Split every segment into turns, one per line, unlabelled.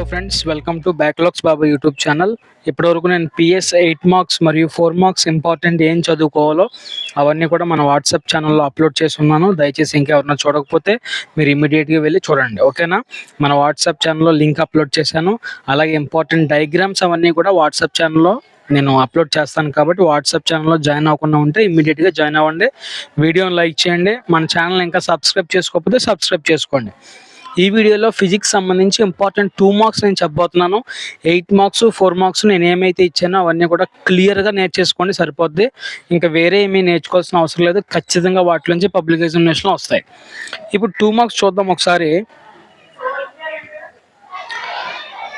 Hello friends, welcome to backlogs Baba YouTube channel. ఇప్పటివరకు నేను PS 8 marks మరియు 4 marks important ఏం చదువుకోవాలో అవన్నీ కూడా మన వాట్సాప్ ఛానల్లో అప్లోడ్ చేసి ఉన్నాను. దయచేసి ఇంకెవరైనా చూడకపోతే మీరు ఇమీడియట్గా వెళ్ళి చూడండి, ఓకేనా. మన వాట్సాప్ ఛానల్లో లింక్ అప్లోడ్ చేశాను. అలాగే ఇంపార్టెంట్ డయాగ్రామ్స్ అవన్నీ కూడా వాట్సాప్ ఛానల్లో నేను అప్లోడ్ చేస్తాను. కాబట్టి వాట్సాప్ ఛానల్లో జాయిన్ అవ్వకుండా ఉంటే ఇమీడియట్గా జాయిన్ అవ్వండి. వీడియోని లైక్ చేయండి. మన ఛానల్ ఇంకా సబ్స్క్రైబ్ చేసుకోకపోతే సబ్స్క్రైబ్ చేసుకోండి. ఈ వీడియోలో ఫిజిక్స్ సంబంధించి ఇంపార్టెంట్ 2 మార్క్స్ నేను చెప్పబోతున్నాను. 8 మార్క్స్ 4 మార్క్స్ నేను ఏమైతే ఇచ్చానో అవన్నీ కూడా క్లియర్గా నేర్చేసుకోండి, సరిపోద్ది. ఇంకా వేరే ఏమీ నేర్చుకోవాల్సిన అవసరం లేదు. ఖచ్చితంగా వాటి నుంచి పబ్లిక్ ఎగ్జామినేషన్లో వస్తాయి. ఇప్పుడు 2 మార్క్స్ చూద్దాం ఒకసారి.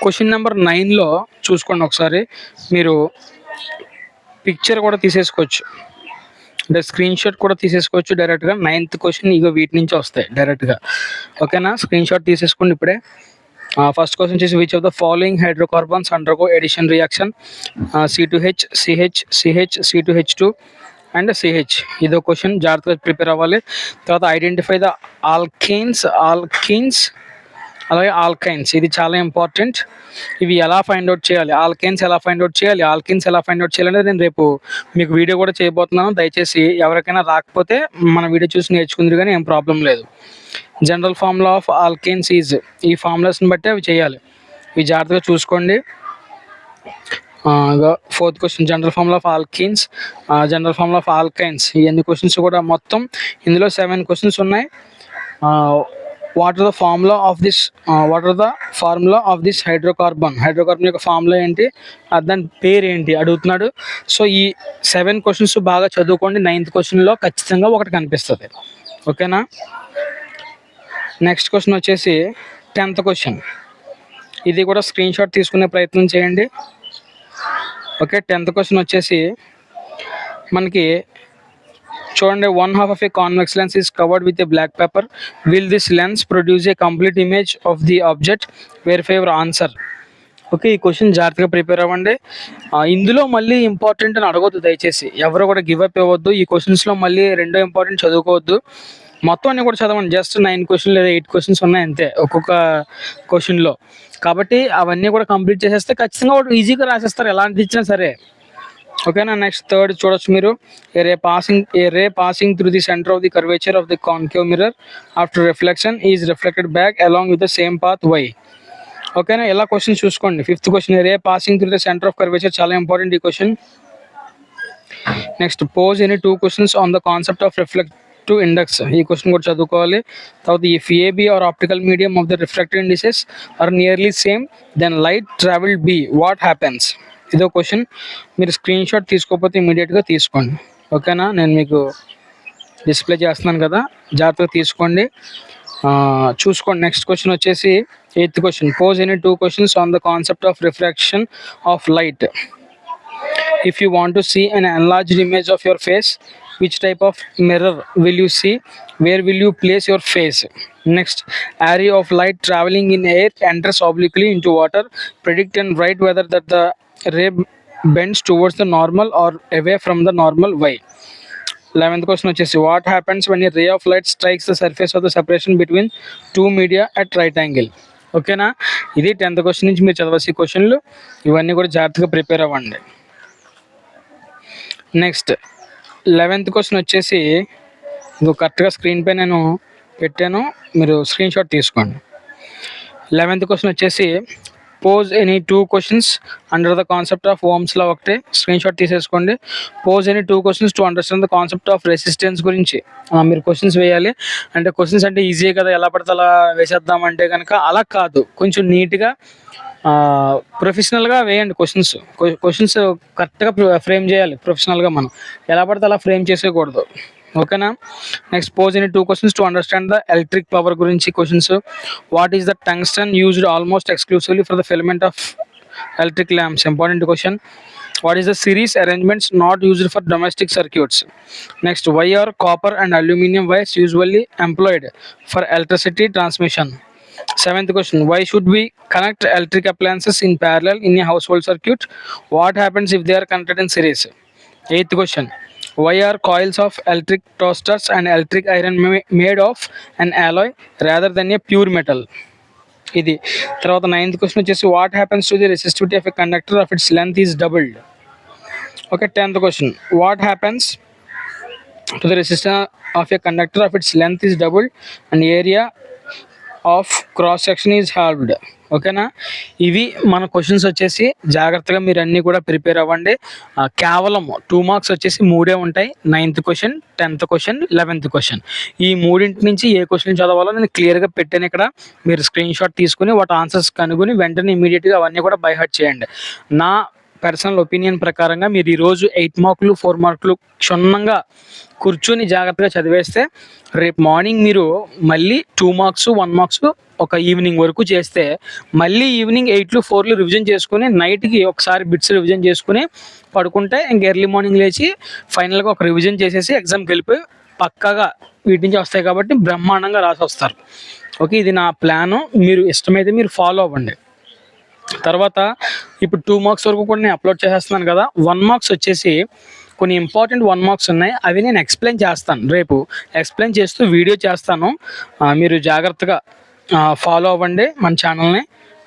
క్వశ్చన్ నెంబర్ 9లో చూసుకోండి ఒకసారి. మీరు పిక్చర్ కూడా తీసేసుకోవచ్చు, అంటే స్క్రీన్ షాట్ కూడా తీసేసుకోవచ్చు డైరెక్ట్గా. 9th క్వశ్చన్ ఇగో వీటి నుంచి వస్తాయి డైరెక్ట్గా, ఓకేనా. స్క్రీన్ షాట్ తీసేసుకోండి ఇప్పుడే. ఫస్ట్ క్వశ్చన్ వచ్చేసి which of the following hydrocarbons undergo addition reaction C2H CH CH C2H2 and CH. ఇదో క్వశ్చన్, జాగ్రత్తగా ప్రిపేర్ అవ్వాలి. తర్వాత ఐడెంటిఫై ద ఆల్కేన్స్ అలాగే ఆల్కైన్స్. ఇది చాలా ఇంపార్టెంట్. ఇవి ఎలా ఫైండ్ అవుట్ చేయాలి, ఆల్కైన్స్ ఎలా ఫైండ్ అవుట్ చేయాలి, ఆల్కైన్స్ ఎలా ఫైండ్ అవుట్ చేయాలంటే నేను రేపు మీకు వీడియో కూడా చేయబోతున్నాను. దయచేసి ఎవరికైనా రాకపోతే మన వీడియో చూసి నేర్చుకుందరు, కానీ ఏం ప్రాబ్లం లేదు. General formula of alkynes is, ఈ ఫార్ములాస్ని బట్టి అవి చేయాలి. ఇవి జాగ్రత్తగా చూసుకోండి. 4th question general formula of alkenes, general formula of alkynes. ఈ అన్ని క్వశ్చన్స్ కూడా మొత్తం ఇందులో 7 క్వశ్చన్స్ ఉన్నాయి. What are the formula of this hydrocarbon యొక్క ఫార్ములా ఏంటి, దాని పేరు ఏంటి అడుగుతున్నాడు. సో ఈ 7 క్వశ్చన్స్ బాగా చదువుకోండి. 9th క్వశ్చన్లో ఖచ్చితంగా ఒకటి కనిపిస్తుంది, ఓకేనా. నెక్స్ట్ క్వశ్చన్ వచ్చేసి 10th క్వశ్చన్. ఇది కూడా స్క్రీన్ షాట్ తీసుకునే ప్రయత్నం చేయండి, ఓకే. 10th క్వశ్చన్ వచ్చేసి మనకి చూడండి. 1/2 of a convex lens is covered with a black paper. Will this lens produce a complete image of the object? Verify your answer. Okay, ఈ question జాగ్రత్తగా ప్రిపేర్ అవ్వండి. ఇందులో మళ్ళీ ఇంపార్టెంట్ అని అడగొద్దు, దయచేసి ఎవరు కూడా గివ్ అప్ ఇవ్వద్దు. ఈ క్వశ్చన్స్లో మళ్ళీ రెండో ఇంపార్టెంట్ చదువుకోవద్దు. మొత్తం అన్నీ కూడా చదవండి. జస్ట్ 9 క్వశ్చన్ లేదా 8 క్వశ్చన్స్ ఉన్నాయి అంతే ఒక్కొక్క క్వశ్చన్లో. కాబట్టి అవన్నీ కూడా కంప్లీట్ చేసేస్తే ఖచ్చితంగా వాడు ఈజీగా రాసేస్తారు, ఎలాంటి ఇచ్చినా సరే, ఓకేనా. నెక్స్ట్ 3rd చూడొచ్చు మీరు. A ray passing through the centre of the curvature of the concave mirror after reflection is reflected back along with the same path why. ఓకేనా, ఇలా క్వశ్చన్ చూసుకోండి. 5th question ray passing through the centre of curvature, చాలా important ఈ question. Next pose any 2 questions on the concept of reflective index. ఈ question కూడా చదువుకోవాలి. తర్వాత if AB are optical medium of the refractive indices are nearly same then light travelled b, what happens. ఇదో question. మీరు screenshot తీసుకోకపోతే ఇమీడియట్గా తీసుకోండి, ఓకేనా. నేను మీకు డిస్ప్లే చేస్తున్నాను కదా, జాగ్రత్తగా తీసుకోండి, చూసుకోండి. నెక్స్ట్ క్వశ్చన్ వచ్చేసి 8th question. Pose any 2 questions on the concept of refraction of light. If you want to see an enlarged image of your face, which type of mirror will you see, where will you place your face. Next, array of light traveling in air enters obliquely into water. Predict and write whether that the ray bends towards the normal or away from the normal. Why. 11th question వచ్చేసి what happens when a ray of light strikes the surface of the separation between 2 media at right angle. ఓకేనా, ఇది 10th question నుంచి మీరు చదవాల్సిన క్వశ్చన్లు. ఇవన్నీ కూడా జాగ్రత్తగా ప్రిపేర్ అవ్వండి. నెక్స్ట్ 11th క్వశ్చన్ వచ్చేసి ఇంకో కరెక్ట్గా స్క్రీన్ పై నేను పెట్టాను, మీరు స్క్రీన్ షాట్ తీసుకోండి. 11th క్వశ్చన్ వచ్చేసి pose any 2 questions under the concept of Ohm's law. ఒకటే స్క్రీన్ షాట్ తీసేసుకోండి. Pose any 2 questions to understand the concept of resistance గురించి మీరు క్వశ్చన్స్ వేయాలి. అంటే క్వశ్చన్స్ అంటే ఈజీ కదా, ఎలా పడితే అలా వేసేద్దామంటే కనుక అలా కాదు, కొంచెం నీట్గా ప్రొఫెషనల్గా వేయండి క్వశ్చన్స్ కరెక్ట్గా ఫ్రేమ్ చేయాలి ప్రొఫెషనల్గా. మనం ఎలా పడితే అలా ఫ్రేమ్ చేసేయకూడదు, ఓకేనా. Next pose any 2 questions to understand the electric power గురించి questions. What is the tungsten used almost exclusively for the filament of electric lamps, important question. What is the series arrangements not used for domestic circuits. Next why are copper and aluminium wires usually employed for electricity transmission. 7th question, why should we connect electric appliances in parallel in a household circuit? What happens if they are connected in series? 8th question, why are coils of electric toasters and electric iron made of an alloy rather than a pure metal? ఇది. తర్వాత 9th question వచ్చేసి what happens to the resistivity of a conductor of its length is doubled. Okay. 10th question what happens to the resistance of a conductor of its length is doubled and area of cross section is halved. ఓకేనా. ఇవి మన questions వచ్చేసి జాగ్రత్తగా మీరు అన్నీ కూడా prepare అవ్వండి. కేవలం 2 మార్క్స్ వచ్చేసి 3 ఉంటాయి. 9th question, 10th question, 11th question. ఈ మూడింటి నుంచి ఏ క్వశ్చన్ చదవాలో నేను క్లియర్గా పెట్టాను ఇక్కడ. మీరు స్క్రీన్ షాట్ తీసుకుని వాటి ఆన్సర్స్ కనుగొని వెంటనే ఇమీడియట్గా అవన్నీ కూడా బై హార్ట్ చేయండి. నా పర్సనల్ ఒపీనియన్ ప్రకారంగా మీరు ఈరోజు 8 మార్కులు 4 మార్కులు క్షుణ్ణంగా కూర్చొని జాగ్రత్తగా చదివేస్తే రేపు మార్నింగ్ మీరు మళ్ళీ 2 మార్క్స్ 1 మార్క్స్ ఒక ఈవినింగ్ వరకు చేస్తే మళ్ళీ ఈవినింగ్ 8లు 4లు రివిజన్ చేసుకుని నైట్కి ఒకసారి బిట్స్ రివిజన్ చేసుకుని పడుకుంటే ఇంక ఎర్లీ మార్నింగ్ లేచి ఫైనల్గా ఒక రివిజన్ చేసేసి ఎగ్జామ్కి వెళ్ళిపోయి పక్కాగా వీటి నుంచి వస్తాయి కాబట్టి బ్రహ్మాండంగా రాసి వస్తారు. ఓకే. ఇది నా ప్లాను. మీరు ఇష్టమైతే మీరు ఫాలో అవ్వండి. తర్వాత ఇప్పుడు 2 మార్క్స్ వరకు కూడా నేను అప్లోడ్ చేసేస్తున్నాను కదా. 1 మార్క్స్ వచ్చేసి కొన్ని ఇంపార్టెంట్ 1 మార్క్స్ ఉన్నాయి. అవి నేను ఎక్స్ప్లెయిన్ చేస్తాను. రేపు ఎక్స్ప్లెయిన్ చేస్తూ వీడియో చేస్తాను. మీరు జాగ్రత్తగా ఫాలో అవ్వండి మన ఛానల్ని.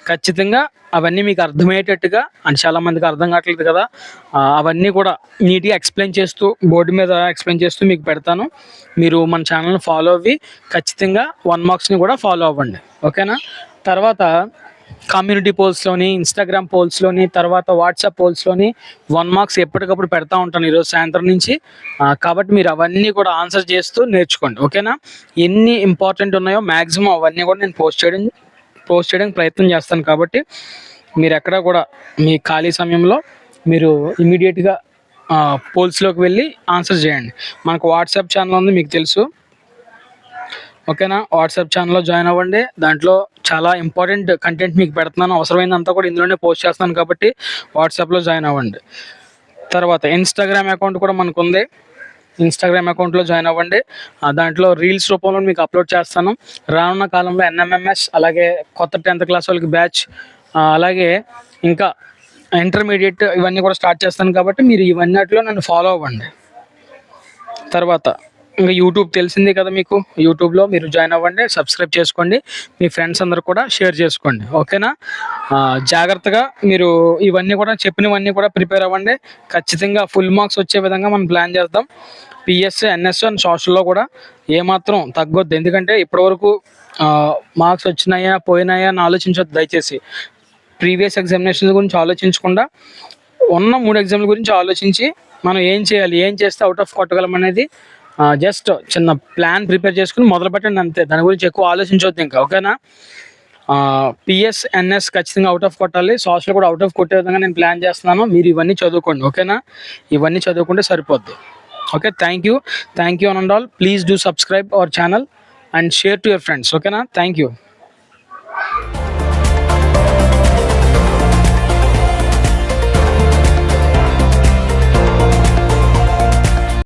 ఖచ్చితంగా అవన్నీ మీకు అర్థమయ్యేటట్టుగా, అంటే చాలామందికి అర్థం కావట్లేదు కదా, అవన్నీ కూడా నీట్గా ఎక్స్ప్లెయిన్ చేస్తూ బోర్డు మీద ఎక్స్ప్లెయిన్ చేస్తూ మీకు పెడతాను. మీరు మన ఛానల్ని ఫాలో అవ్వి ఖచ్చితంగా 1 మార్క్స్ని కూడా ఫాలో అవ్వండి. ఓకేనా. తర్వాత కమ్యూనిటీ పోల్స్లోని, ఇన్స్టాగ్రామ్ పోల్స్లోని, తర్వాత వాట్సాప్ పోల్స్లోని 1 మార్క్స్ ఎప్పటికప్పుడు పెడతా ఉంటాను ఈరోజు సాయంత్రం నుంచి. కాబట్టి మీరు అవన్నీ కూడా ఆన్సర్ చేస్తూ నేర్చుకోండి. ఓకేనా. ఎన్ని ఇంపార్టెంట్ ఉన్నాయో మ్యాక్సిమం అవన్నీ కూడా నేను పోస్ట్ చేయడానికి ప్రయత్నం చేస్తాను. కాబట్టి మీరు ఎక్కడ కూడా మీ ఖాళీ సమయంలో మీరు ఇమీడియట్గా పోల్స్లోకి వెళ్ళి ఆన్సర్ చేయండి. మనకు వాట్సాప్ ఛానల్ ఉంది, మీకు తెలుసు. ఓకేనా. వాట్సాప్ ఛానల్లో జాయిన్ అవ్వండి. దాంట్లో చాలా ఇంపార్టెంట్ కంటెంట్ మీకు పెడుతున్నాను. అవసరమైనంతా కూడా ఇందులోనే పోస్ట్ చేస్తాను కాబట్టి వాట్సాప్లో జాయిన్ అవ్వండి. తర్వాత ఇన్స్టాగ్రామ్ అకౌంట్ కూడా మనకు ఉంది. ఇన్స్టాగ్రామ్ అకౌంట్లో జాయిన్ అవ్వండి. దాంట్లో రీల్స్ రూపంలో మీకు అప్లోడ్ చేస్తాను. రానున్న కాలంలో NMMS, అలాగే కొత్త 10th క్లాస్ వాళ్ళకి బ్యాచ్, అలాగే ఇంకా ఇంటర్మీడియట్ ఇవన్నీ కూడా స్టార్ట్ చేస్తాను కాబట్టి మీరు ఇవన్నిటిలో నన్ను ఫాలో అవ్వండి. తర్వాత ఇంకా యూట్యూబ్ తెలిసిందే కదా మీకు. యూట్యూబ్లో మీరు జాయిన్ అవ్వండి, సబ్స్క్రైబ్ చేసుకోండి, మీ ఫ్రెండ్స్ అందరు కూడా షేర్ చేసుకోండి. ఓకేనా. జాగ్రత్తగా మీరు ఇవన్నీ కూడా చెప్పినవన్నీ కూడా ప్రిపేర్ అవ్వండి. ఖచ్చితంగా ఫుల్ మార్క్స్ వచ్చే విధంగా మనం ప్లాన్ చేద్దాం. PS, NS అండ్ సోషల్లో కూడా ఏమాత్రం తగ్గొద్దు. ఎందుకంటే ఇప్పటివరకు మార్క్స్ వచ్చినాయా పోయినాయా అని ఆలోచించొద్దు దయచేసి. ప్రీవియస్ ఎగ్జామినేషన్స్ గురించి ఆలోచించకుండా ఉన్న 3 ఎగ్జామ్ల గురించి ఆలోచించి మనం ఏం చేయాలి, ఏం చేస్తే అవుట్ ఆఫ్ కొట్టగలం అనేది జస్ట్ చిన్న ప్లాన్ ప్రిపేర్ చేసుకుని మొదలు పెట్టండి అంతే. దాని గురించి ఎక్కువ ఆలోచించవద్దు ఇంకా. ఓకేనా. PS, NS ఖచ్చితంగా అవుట్ ఆఫ్ కొట్టాలి. సోషల్ కూడా అవుట్ ఆఫ్ కొట్టే విధంగా నేను ప్లాన్ చేస్తున్నాను. మీరు ఇవన్నీ చదువుకోండి. ఓకేనా. ఇవన్నీ చదువుకుంటే సరిపోద్ది. Okay. Thank you. Thank you and all. Please do subscribe our channel and share to your friends. ఓకేనా. Thank you.